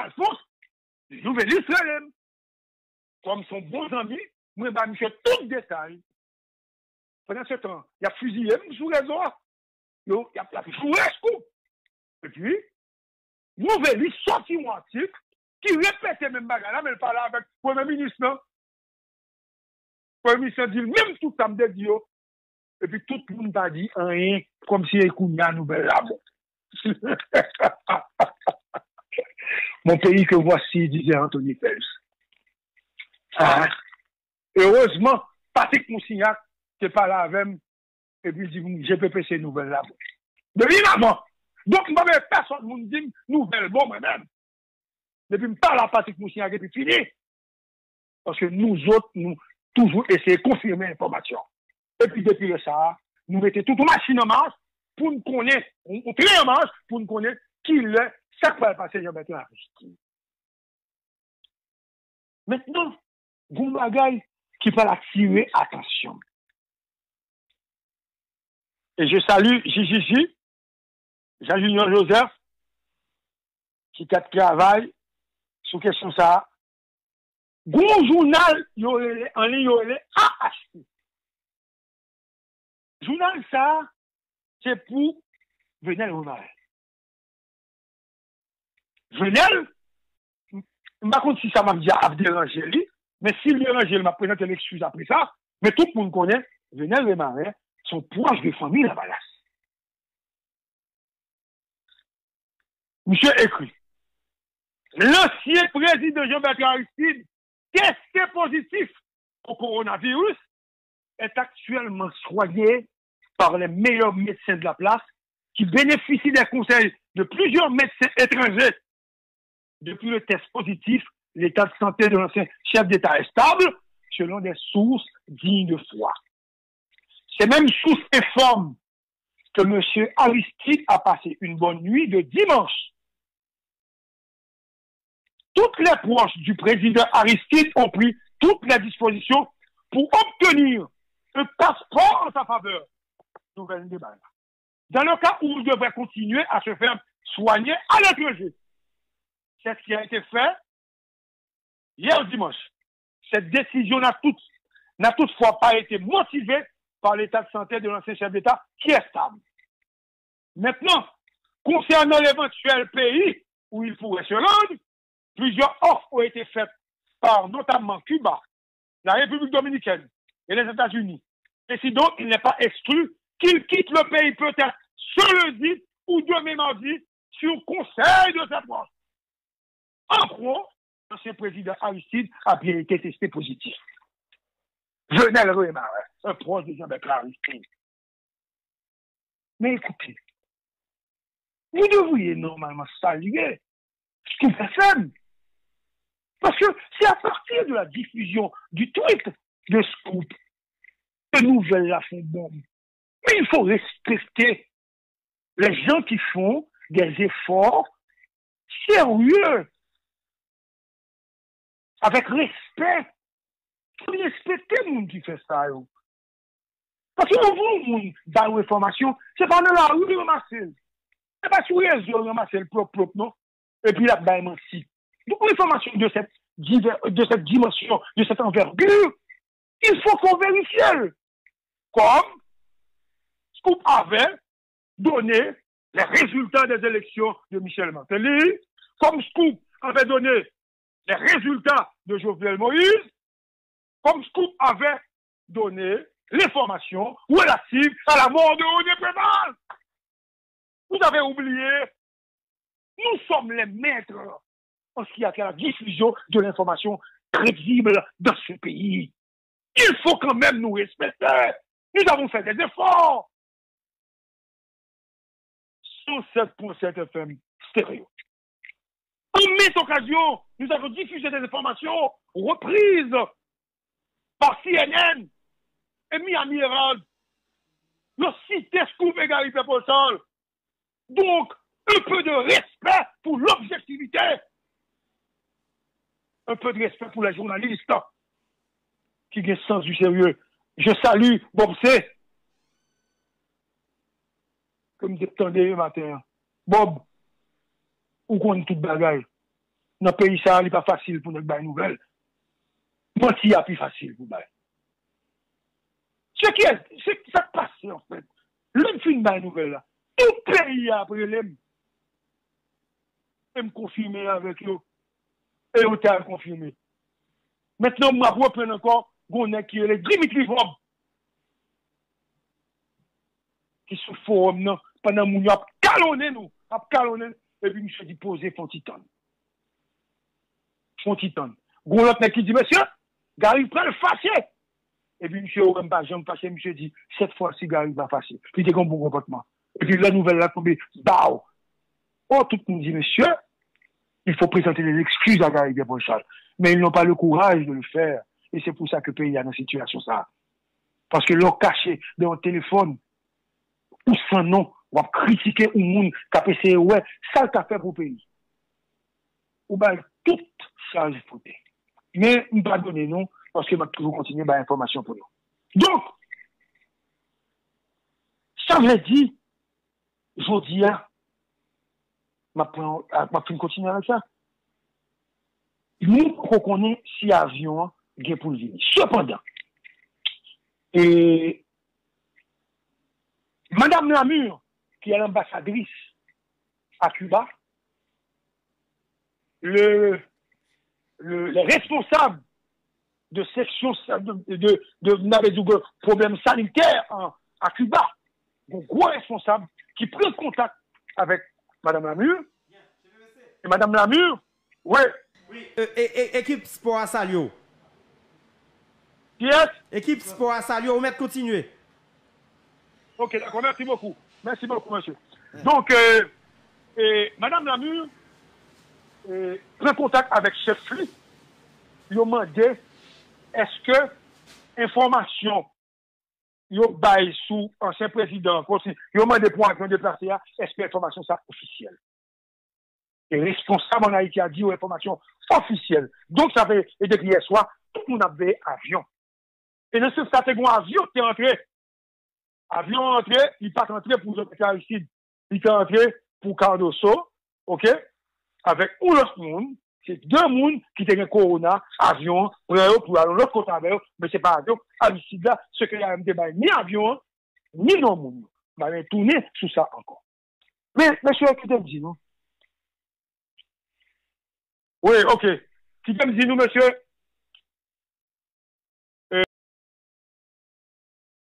Alphonse, nouvelle Israël. Comme son bon ami, moi, je fais tout le détail. Pendant ce temps, il a fusillé sous réseau. Il a joué ce coup. Et puis, nouvelle sorti un article qui répétait même bagarre, mais il parlait avec le Premier ministre. Le Premier ministre dit même tout ça me dit. Et puis tout le monde a dit rien, comme si il y a une nouvelle là. Mon pays que voici, disait Anthony Pels. Ah. Heureusement, Patrick Moussignac, qui est pas là avec moi, et puis il dit, j'ai pépé ces nouvelles là. Depuis avant. Donc, moi, personne ne me dit nouvelle, bon, moi-même. Depuis que je parle à Patrick Moussignac, et puis fini. Parce que nous autres, nous, toujours essayer de confirmer l'information. Et puis, depuis ça, nous mettons toute une machine en marche pour nous connaître, on crée en marche pour nous connaître qui est, ça va passer Jean-Bertrand Aristide. Maintenant, vous bagaille qui va attirer attention. Et je salue JJJ, Jean-Junior Joseph, qui travaille sur question ça. Gros journal, en ligne, il est AHP. Journal ça, c'est pour Venel Romaret. Venel, je ne sais pas si ça m'a dérangé lui, mais s'il dérange, il m'a présenté l'excuse après ça, mais tout le monde connaît, Venel Romaret, sont proches de famille la balasse. Monsieur écrit, l'ancien président Jean-Bertrand Aristide, testé positif au coronavirus, est actuellement soigné par les meilleurs médecins de la place qui bénéficient des conseils de plusieurs médecins étrangers. Depuis le test positif, l'état de santé de l'ancien chef d'État est stable selon des sources dignes de foi. Ces mêmes sources informent que M. Aristide a passé une bonne nuit de dimanche. Toutes les proches du président Aristide ont pris toutes les dispositions pour obtenir un passeport en sa faveur. Nouvelle débat. Dans le cas où il devrait continuer à se faire soigner à l'étranger. C'est ce qui a été fait hier dimanche. Cette décision n'a toutefois pas été motivée par l'état de santé de l'ancien chef d'État qui est stable. Maintenant, concernant l'éventuel pays où il pourrait se rendre, plusieurs offres ont été faites par notamment Cuba, la République dominicaine et les États-Unis. Et si donc il n'est pas exclu qu'il quitte le pays peut-être ce lundi ou demain mardi sur conseil de sa proche. En gros, l'ancien président Aristide a bien été testé positif. Venel Romaret, un proche de Jean-Bertrand Aristide. Mais écoutez, vous devriez normalement saluer Scoop FM. Parce que c'est à partir de la diffusion du tweet de Scoop que nouvelles la font bombe. Mais il faut respecter les gens qui font des efforts sérieux, avec respect. Il faut respecter le monde qui fait ça. Parce que vous, dans l'information, c'est pas dans la rue de ramasser. C'est pas sur les réseaux de ramasser le propre, non? Et puis là, ben, si. Donc, l'information de cette dimension, de cette envergure, il faut qu'on vérifie. Comme Scoop avait donné les résultats des élections de Michel Martelly, comme Scoop avait donné les résultats de Jovenel Moïse, comme Scoop avait donné l'information relative à la mort de René Préval. Vous avez oublié, nous sommes les maîtres en ce qui a fait la diffusion de l'information crédible dans ce pays. Il faut quand même nous respecter. Nous avons fait des efforts. 107.7 FM stéréo. En cette occasion, nous avons diffusé des informations reprises par CNN et Miami Herald, le site Scoop Égalité pour le sol. Donc, un peu de respect pour l'objectivité. Un peu de respect pour les journalistes qui ont le sens du sérieux. Je salue Bob C. Comme vous attendez le matin. Bob, où qu'on toute bagaille. Dans le pays, ça n'est pas facile pour nous faire une nouvelle. Mentir est plus facile pour nous. Ce qui s'est passé, en fait, l'homme fait une nouvelle là. Tout le pays après l'homme. Et me confirmer avec eux. Et eux t'ont confirmé. Maintenant, moi, je reprends encore, on est qui est le Dimitri Vob. Qui sous forum, non, pendant que nous avons calonné, et puis monsieur dit poser Fontiton. Fontiton. L'autre qui dit, monsieur, Gary prend le fâché. Et puis monsieur, on pas jamais fâché, monsieur dit, cette fois-ci, Gary va fâcher. Puis il a un bon comportement. Et puis la nouvelle là tombée, bao. Oh, tout le monde dit, monsieur, il faut présenter des excuses à Gary Desbrochal. Mais ils n'ont pas le courage de le faire. Et c'est pour ça que le pays est dans cette situation ça. Parce que l'on caché dans le téléphone, ou sans nom, ou à critiquer un monde qui a essayé, ouais, ça le fait pour le pays. Ou bien, toute charge faute. Mais, on ne va pas donner non, parce que je vais toujours continuer à l'information pour nous. Donc, ça veut dire, je dis, je vais continuer avec ça. Nous reconnaissons si avion est pour venir. Cependant, et Madame Lamure, qui est l'ambassadrice à Cuba, le responsable de section de problèmes sanitaires à Cuba, un gros responsable qui prend contact avec Madame Lamure. Et Madame Lamure, ouais. Oui. Équipe Sport à Salio. Yes. Équipe Sport à Salio, on va continuer. Ok, d'accord, merci beaucoup. Merci beaucoup, monsieur. Donc, Madame Lamure prend contact avec chef Fli. Il a demandé est-ce que information il bail sous ancien président, il a demandé pour un déplacé, est-ce que l'information ça officielle? Et responsable en Haïti a dit aux informations officielles. Donc, ça fait, et depuis hier soir, tout le monde avait avion. Et dans ce catégorie avion qui est entré. Avion entré, il pas entré pour les Aristide. Il est entré pour Cardoso, ok? Avec un autre monde. C'est deux mondes qui étaient Corona, avion, pour aller l'autre côté avec eux, mais c'est pas avion. Aristide là, ce qu'il y a ni avion, ni non monde. On va tourner sur ça encore. Mais, monsieur, qui te dit, non? Oui, ok. Qui te dit, nous, monsieur?